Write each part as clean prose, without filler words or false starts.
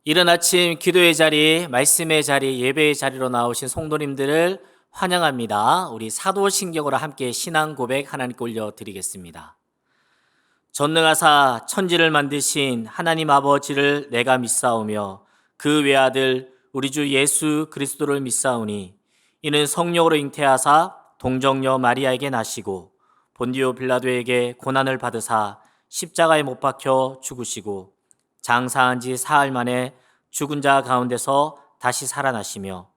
이른 아침 기도의 자리, 말씀의 자리, 예배의 자리로 나오신 성도님들을 환영합니다. 우리 사도신경으로 함께 신앙 고백 하나님께 올려드리겠습니다. 전능하사 천지를 만드신 하나님 아버지를 내가 믿사오며 그 외아들 우리 주 예수 그리스도를 믿사오니 이는 성령으로 잉태하사 동정녀 마리아에게 나시고 본디오 빌라도에게 고난을 받으사 십자가에 못 박혀 죽으시고 장사한 지 사흘 만에 죽은 자 가운데서 다시 살아나시며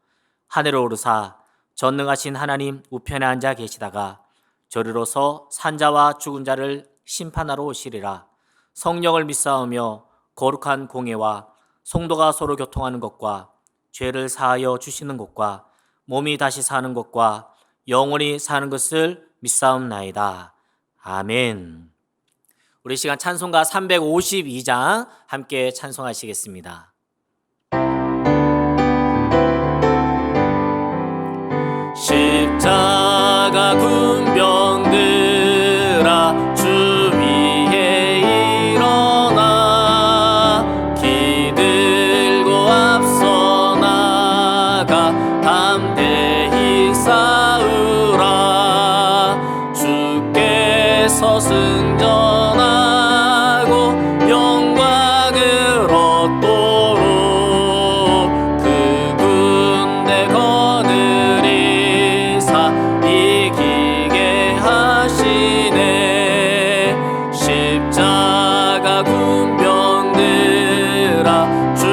하늘에 오르사 전능하신 하나님 우편에 앉아 계시다가 저리로서 산자와 죽은 자를 심판하러 오시리라. 성령을 믿사오며 거룩한 공예와 성도가 서로 교통하는 것과 죄를 사하여 주시는 것과 몸이 다시 사는 것과 영원히 사는 것을 믿사옵나이다. 아멘. 우리 시간 찬송가 352장 함께 찬송하시겠습니다. 십자가 군병들아 주 위에 일어나 기 들고 앞서 나가 담대히 싸우라. 주께서 승전하고 영광을 얻도록 그 군대 거느리사 이기게 하시네. 십자가 군병들아 주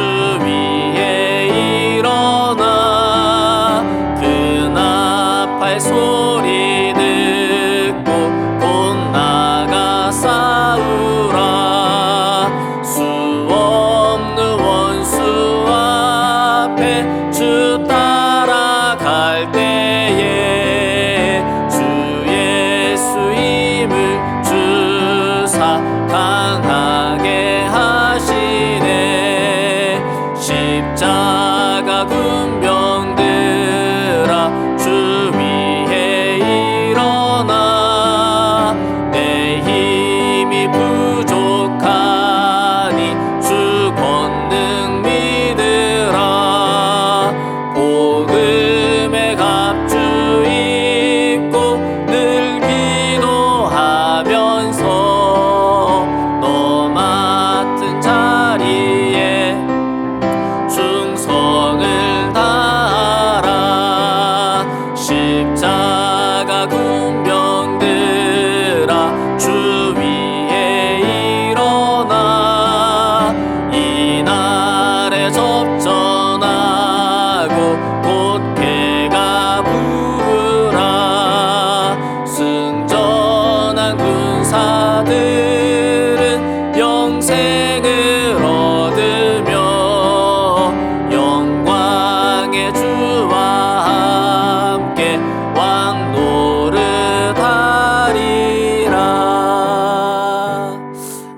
위에 일어나 그 나팔 소리 듣고 곧 나가 싸우라. 수 없는 원수 앞에 주 따라갈 때에 주 예수임을 주사 강하게 하시네. 십자가 군병들아 주 위에 일어나 내 힘이 부족하니 주 권능 믿으라. 복음의 갑주 입고 늘 기도하면서 너 맡은 자리에 충성을 다하라. 십자가 군병들아 주 위에 일어나 이날에 접전하고 곧 해가 부르라. 승전한 군사들은 영생을 얻으며 영광의 주와 함께 왕노릇하리라.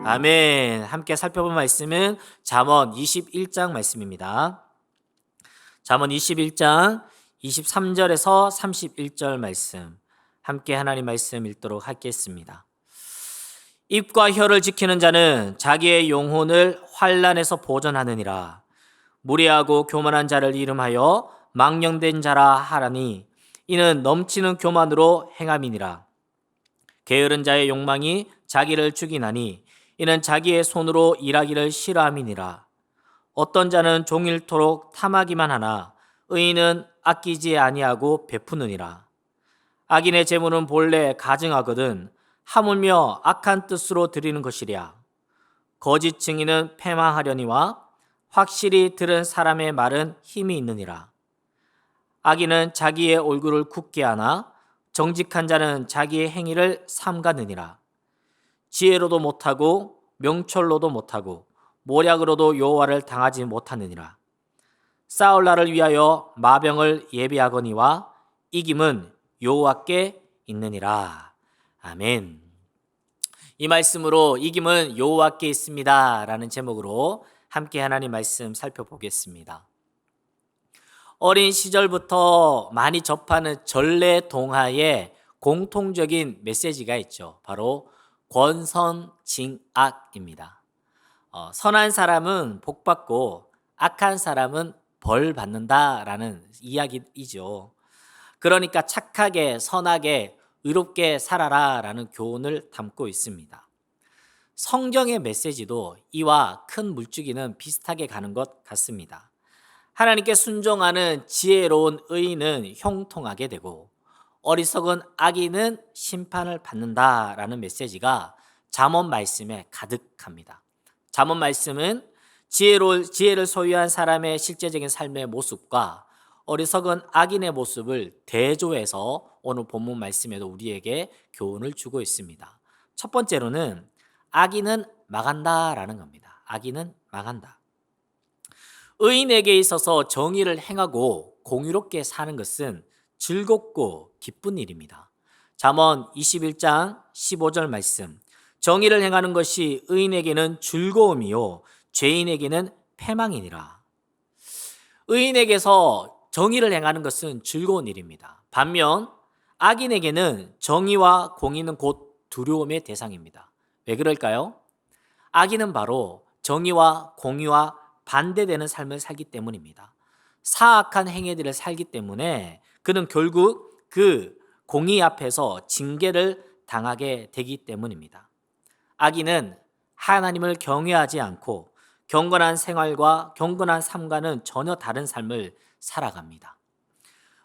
아멘. 함께 살펴본 말씀은 잠언 21장 말씀입니다. 잠언 21장 23절에서 31절 말씀 함께 하나님 말씀 읽도록 하겠습니다. 입과 혀를 지키는 자는 자기의 영혼을 환난에서 보전하느니라. 무례하고 교만한 자를 이름하여 망령된 자라 하라니 이는 넘치는 교만으로 행함이니라. 게으른 자의 욕망이 자기를 죽이나니 이는 자기의 손으로 일하기를 싫어함이니라. 어떤 자는 종일토록 탐하기만 하나 의인은 아끼지 아니하고 베푸느니라. 악인의 재물은 본래 가증하거든 하물며 악한 뜻으로 드리는 것이랴. 거짓 증인은 패망하려니와 확실히 들은 사람의 말은 힘이 있느니라. 악인은 자기의 얼굴을 굳게 하나 정직한 자는 자기의 행위를 삼가느니라. 지혜로도 못하고 명철로도 못하고 모략으로도 여호와를 당하지 못하느니라. 싸울 날을 위하여 마병을 예비하거니와 이김은 여호와께 있느니라. 아멘. 이 말씀으로 이김은 여호와께 있습니다 라는 제목으로 함께 하나님 말씀 살펴보겠습니다. 어린 시절부터 많이 접하는 전래 동화에 공통적인 메시지가 있죠. 바로 권선징악입니다. 선한 사람은 복받고 악한 사람은 벌 받는다라는 이야기이죠. 그러니까 착하게, 선하게, 의롭게 살아라라는 교훈을 담고 있습니다. 성경의 메시지도 이와 큰 물주기는 비슷하게 가는 것 같습니다. 하나님께 순종하는 지혜로운 의인은 형통하게 되고 어리석은 악인은 심판을 받는다라는 메시지가 잠언 말씀에 가득합니다. 잠언 말씀은 지혜를 소유한 사람의 실제적인 삶의 모습과 어리석은 악인의 모습을 대조해서 오늘 본문 말씀에도 우리에게 교훈을 주고 있습니다. 첫 번째로는 악인은 망한다라는 겁니다. 악인은 망한다. 의인에게 있어서 정의를 행하고 공의롭게 사는 것은 즐겁고 기쁜 일입니다. 잠언 21장 15절 말씀. 정의를 행하는 것이 의인에게는 즐거움이요 죄인에게는 패망이니라. 의인에게서 정의를 행하는 것은 즐거운 일입니다. 반면 악인에게는 정의와 공의는 곧 두려움의 대상입니다. 왜 그럴까요? 악인은 바로 정의와 공의와 반대되는 삶을 살기 때문입니다. 사악한 행위들을 살기 때문에 그는 결국 그 공의 앞에서 징계를 당하게 되기 때문입니다. 악인은 하나님을 경외하지 않고 경건한 생활과 경건한 삶과는 전혀 다른 삶을 살아갑니다.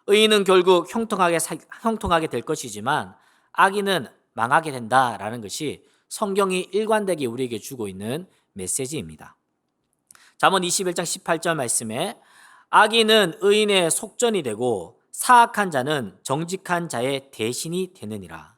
의인은 결국 형통하게 될 것이지만 악인은 망하게 된다라는 것이 성경이 일관되게 우리에게 주고 있는 메시지입니다. 잠언 21장 18절 말씀에 악인은 의인의 속전이 되고 사악한 자는 정직한 자의 대신이 되느니라.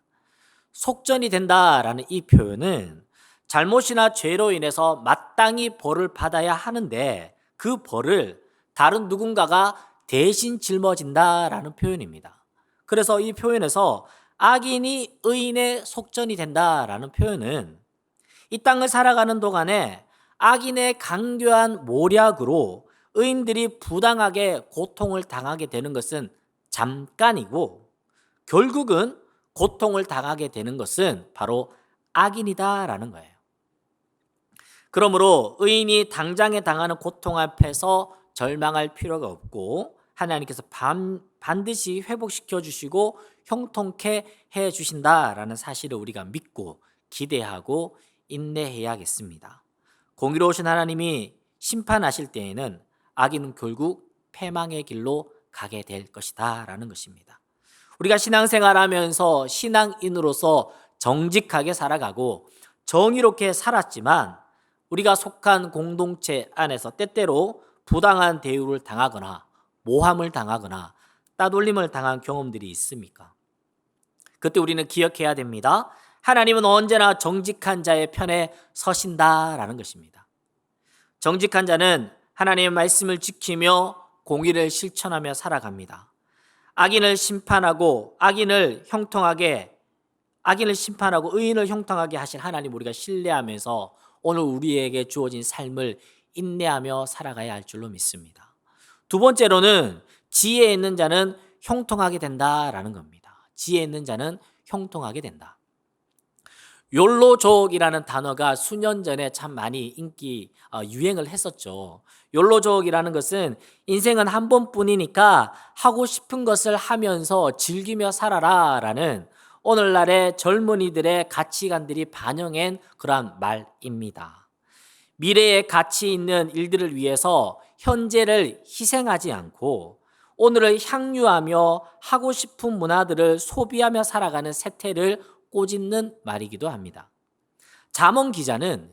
속전이 된다라는 이 표현은 잘못이나 죄로 인해서 마땅히 벌을 받아야 하는데 그 벌을 다른 누군가가 대신 짊어진다라는 표현입니다. 그래서 이 표현에서 악인이 의인의 속전이 된다라는 표현은 이 땅을 살아가는 동안에 악인의 강교한 모략으로 의인들이 부당하게 고통을 당하게 되는 것은 잠깐이고 결국은 고통을 당하게 되는 것은 바로 악인이다라는 거예요. 그러므로 의인이 당장에 당하는 고통 앞에서 절망할 필요가 없고 하나님께서 반드시 회복시켜 주시고 형통케 해 주신다라는 사실을 우리가 믿고 기대하고 인내해야겠습니다. 공의로우신 하나님이 심판하실 때에는 악인은 결국 패망의 길로 가게 될 것이다 라는 것입니다. 우리가 신앙생활하면서 신앙인으로서 정직하게 살아가고 정의롭게 살았지만 우리가 속한 공동체 안에서 때때로 부당한 대우를 당하거나 모함을 당하거나 따돌림을 당한 경험들이 있습니까? 그때 우리는 기억해야 됩니다. 하나님은 언제나 정직한 자의 편에 서신다라는 것입니다. 정직한 자는 하나님의 말씀을 지키며 공의를 실천하며 살아갑니다. 악인을 심판하고 의인을 형통하게 하신 하나님 우리가 신뢰하면서 오늘 우리에게 주어진 삶을 인내하며 살아가야 할 줄로 믿습니다. 두 번째로는 지혜 있는 자는 형통하게 된다라는 겁니다. 지혜 있는 자는 형통하게 된다. 욜로족이라는 단어가 수년 전에 참 많이 유행을 했었죠. 욜로족이라는 것은 인생은 한 번뿐이니까 하고 싶은 것을 하면서 즐기며 살아라라는 오늘날의 젊은이들의 가치관들이 반영한 그러한 말입니다. 미래에 가치 있는 일들을 위해서 현재를 희생하지 않고 오늘을 향유하며 하고 싶은 문화들을 소비하며 살아가는 세태를 꼬집는 말이기도 합니다. 잠언 기자는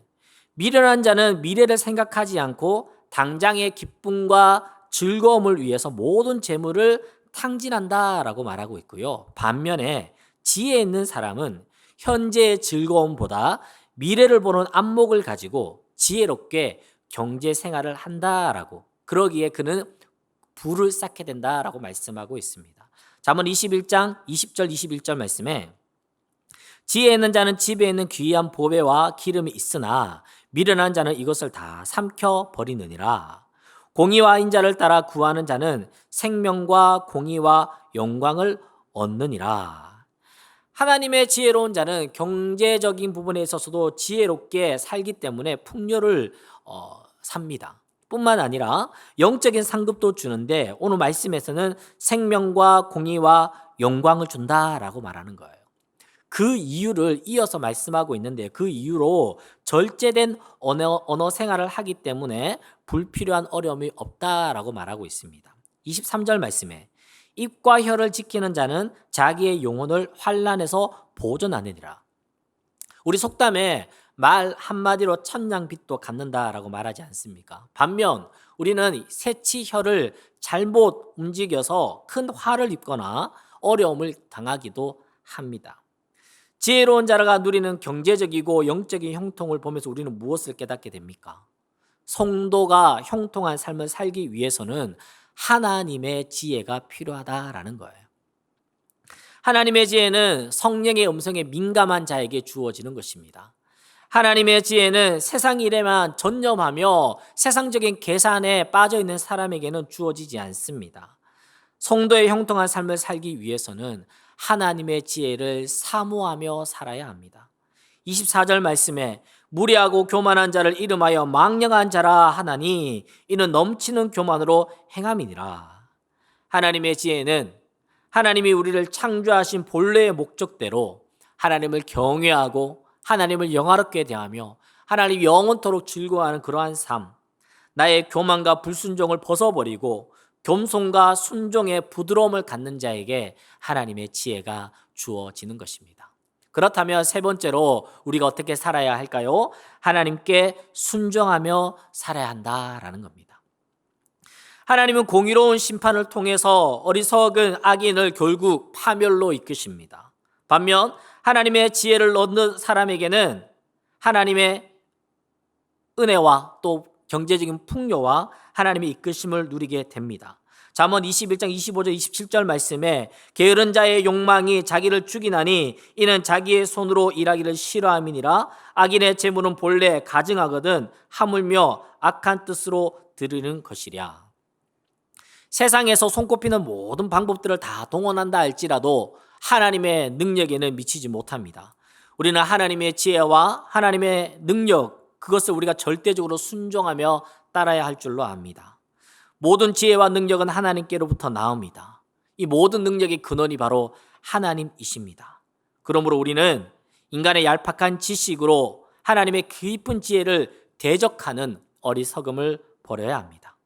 미련한 자는 미래를 생각하지 않고 당장의 기쁨과 즐거움을 위해서 모든 재물을 탕진한다라고 말하고 있고요. 반면에 지혜 있는 사람은 현재의 즐거움보다 미래를 보는 안목을 가지고 지혜롭게 경제 생활을 한다라고 그러기에 그는 부를 쌓게 된다라고 말씀하고 있습니다. 잠언 21장 20절 21절 말씀에 지혜 있는 자는 집에 있는 귀한 보배와 기름이 있으나 미련한 자는 이것을 다 삼켜 버리느니라. 공의와 인자를 따라 구하는 자는 생명과 공의와 영광을 얻느니라. 하나님의 지혜로운 자는 경제적인 부분에 있어서도 지혜롭게 살기 때문에 풍요를 삽니다. 뿐만 아니라 영적인 상급도 주는데 오늘 말씀에서는 생명과 공의와 영광을 준다라고 말하는 거예요. 그 이유를 이어서 말씀하고 있는데 그 이유로 절제된 언어 생활을 하기 때문에 불필요한 어려움이 없다라고 말하고 있습니다. 23절 말씀에 입과 혀를 지키는 자는 자기의 영혼을 환난에서 보존하느니라. 우리 속담에 말 한마디로 천냥빚도 갚는다라고 말하지 않습니까? 반면 우리는 새치 혀를 잘못 움직여서 큰 화를 입거나 어려움을 당하기도 합니다. 지혜로운 자가 누리는 경제적이고 영적인 형통을 보면서 우리는 무엇을 깨닫게 됩니까? 성도가 형통한 삶을 살기 위해서는 하나님의 지혜가 필요하다라는 거예요. 하나님의 지혜는 성령의 음성에 민감한 자에게 주어지는 것입니다. 하나님의 지혜는 세상 일에만 전념하며 세상적인 계산에 빠져있는 사람에게는 주어지지 않습니다. 성도의 형통한 삶을 살기 위해서는 하나님의 지혜를 사모하며 살아야 합니다. 24절 말씀에 무리하고 교만한 자를 이름하여 망령한 자라 하나니 이는 넘치는 교만으로 행함이니라. 하나님의 지혜는 하나님이 우리를 창조하신 본래의 목적대로 하나님을 경외하고 하나님을 영화롭게 대하며 하나님 영원토록 즐거워하는 그러한 삶, 나의 교만과 불순종을 벗어버리고 겸손과 순종의 부드러움을 갖는 자에게 하나님의 지혜가 주어지는 것입니다. 그렇다면 세 번째로 우리가 어떻게 살아야 할까요? 하나님께 순종하며 살아야 한다라는 겁니다. 하나님은 공의로운 심판을 통해서 어리석은 악인을 결국 파멸로 이끄십니다. 반면 하나님의 지혜를 얻는 사람에게는 하나님의 은혜와 또 경제적인 풍요와 하나님의 이끄심을 누리게 됩니다. 잠언 21장 25절 27절 말씀에 게으른 자의 욕망이 자기를 죽이나니 이는 자기의 손으로 일하기를 싫어함이니라. 악인의 재물은 본래 가증하거든 하물며 악한 뜻으로 들으는 것이랴. 세상에서 손꼽히는 모든 방법들을 다 동원한다 할지라도 하나님의 능력에는 미치지 못합니다. 우리는 하나님의 지혜와 하나님의 능력, 그것을 우리가 절대적으로 순종하며 따라야 할 줄로 압니다. 모든 지혜와 능력은 하나님께로부터 나옵니다. 이 모든 능력의 근원이 바로 하나님이십니다. 그러므로 우리는 인간의 얄팍한 지식으로 하나님의 깊은 지혜를 대적하는 어리석음을 버려야 합니다.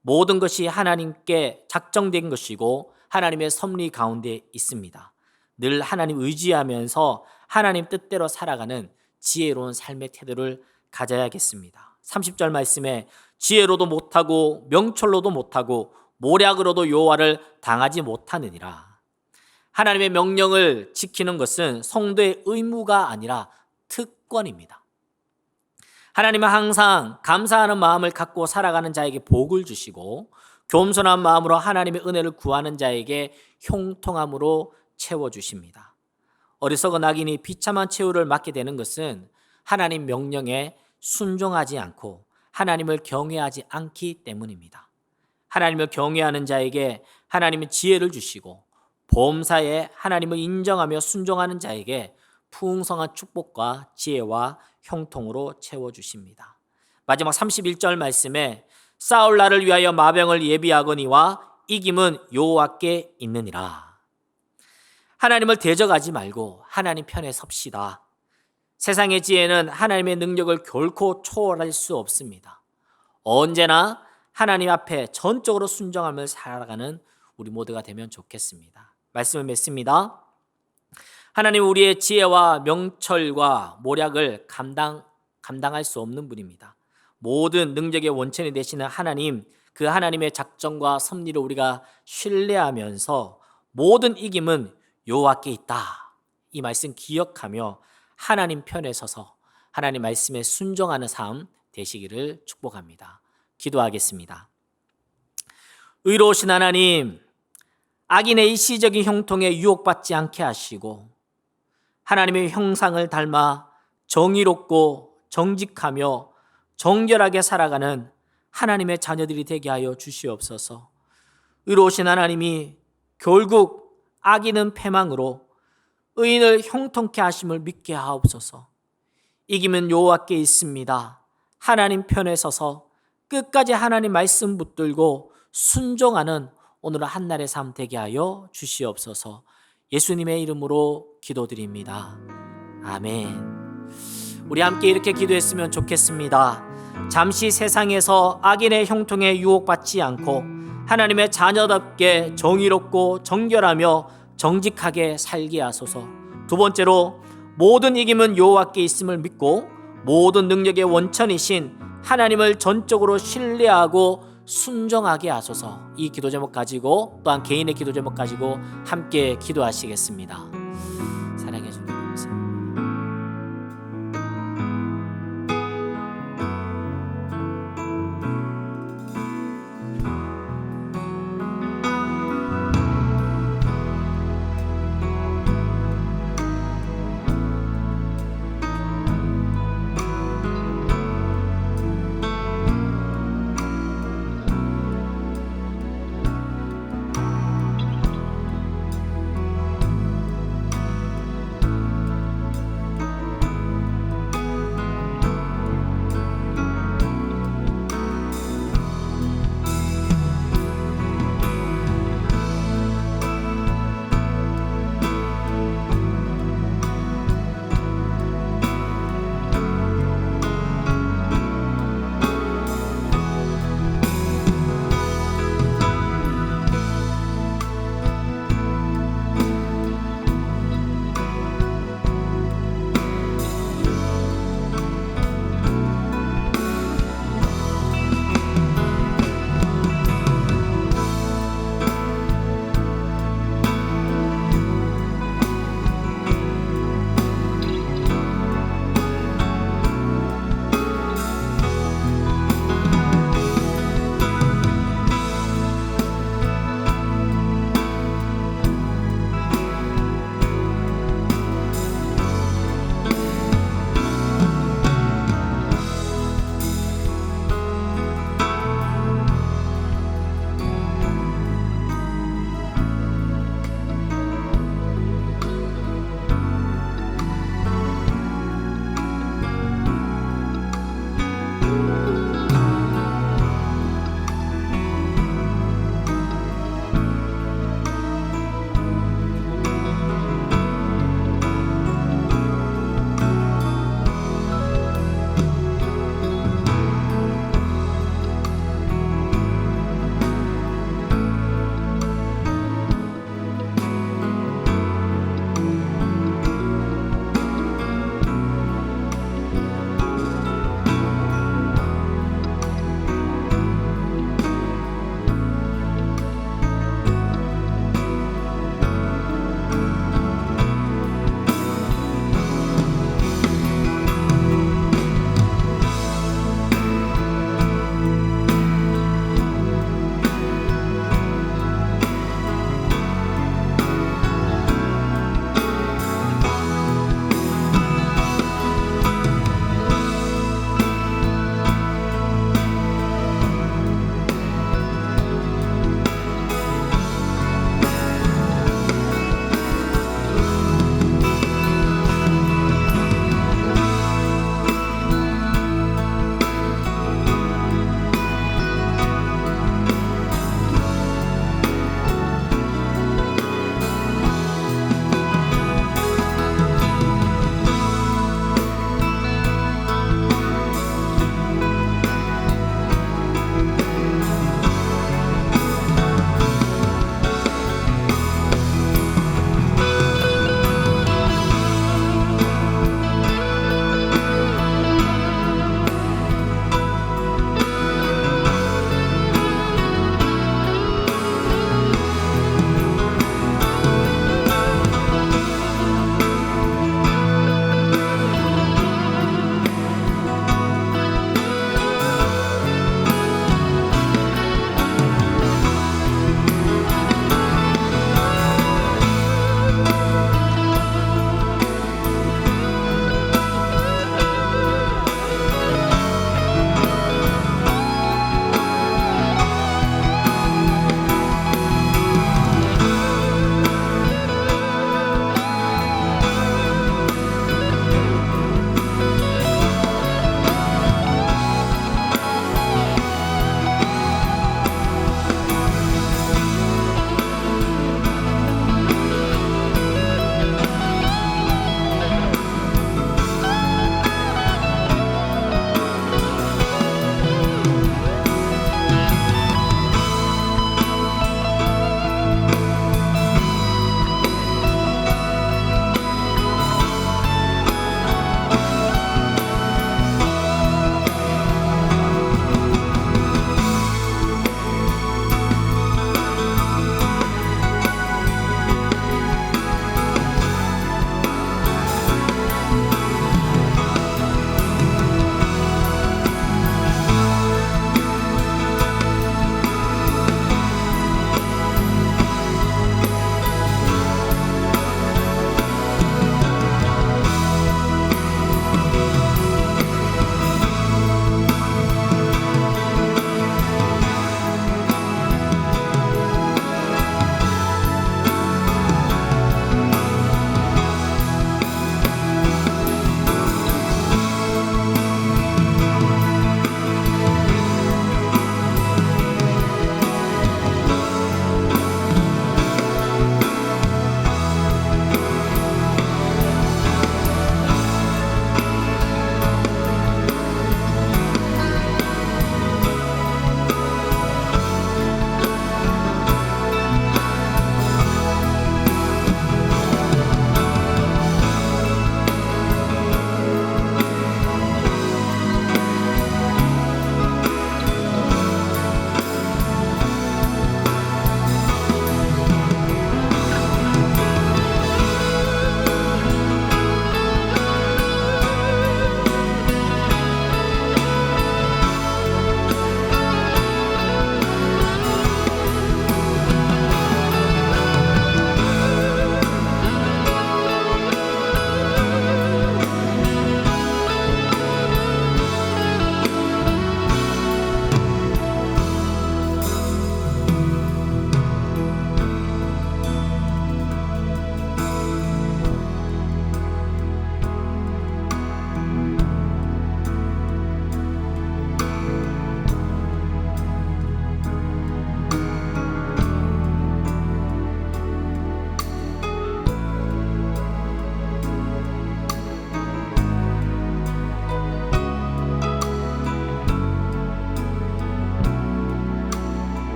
모든 것이 하나님께 작정된 것이고 하나님의 섭리 가운데 있습니다. 늘 하나님 의지하면서 하나님 뜻대로 살아가는 지혜로운 삶의 태도를 가져야겠습니다. 30절 말씀에 지혜로도 못하고 명철로도 못하고 모략으로도 여호와를 당하지 못하느니라. 하나님의 명령을 지키는 것은 성도의 의무가 아니라 특권입니다. 하나님은 항상 감사하는 마음을 갖고 살아가는 자에게 복을 주시고 겸손한 마음으로 하나님의 은혜를 구하는 자에게 형통함으로 채워주십니다. 어리석은 악인이 비참한 최후를 맞게 되는 것은 하나님 명령에 순종하지 않고 하나님을 경외하지 않기 때문입니다. 하나님을 경외하는 자에게 하나님은 지혜를 주시고 범사에 하나님을 인정하며 순종하는 자에게 풍성한 축복과 지혜와 형통으로 채워주십니다. 마지막 31절 말씀에 싸울 날을 위하여 마병을 예비하거니와 이김은 여호와께 있느니라. 하나님을 대적하지 말고 하나님 편에 섭시다. 세상의 지혜는 하나님의 능력을 결코 초월할 수 없습니다. 언제나 하나님 앞에 전적으로 순종하며 살아가는 우리 모두가 되면 좋겠습니다. 말씀을 맺습니다. 하나님 우리의 지혜와 명철과 모략을 감당할 수 없는 분입니다. 모든 능력의 원천이 되시는 하나님, 그 하나님의 작정과 섭리를 우리가 신뢰하면서 모든 이김은 여호와께 있다. 이 말씀 기억하며 하나님 편에 서서 하나님 말씀에 순종하는 삶 되시기를 축복합니다. 기도하겠습니다. 의로우신 하나님, 악인의 일시적인 형통에 유혹받지 않게 하시고 하나님의 형상을 닮아 정의롭고 정직하며 정결하게 살아가는 하나님의 자녀들이 되게 하여 주시옵소서. 의로우신 하나님이 결국 악인은 패망으로 의인을 형통케 하심을 믿게 하옵소서. 이기면 여호와께 있습니다. 하나님 편에 서서 끝까지 하나님 말씀 붙들고 순종하는 오늘 한날의 삶 되게 하여 주시옵소서. 예수님의 이름으로 기도드립니다. 아멘. 우리 함께 이렇게 기도했으면 좋겠습니다. 잠시 세상에서 악인의 형통에 유혹받지 않고 하나님의 자녀답게 정의롭고 정결하며 정직하게 살게 하소서. 두 번째로, 모든 이김은 여호와께 있음을 믿고 모든 능력의 원천이신 하나님을 전적으로 신뢰하고 순종하게 하소서. 이 기도 제목 가지고, 또한 개인의 기도 제목 가지고 함께 기도하시겠습니다.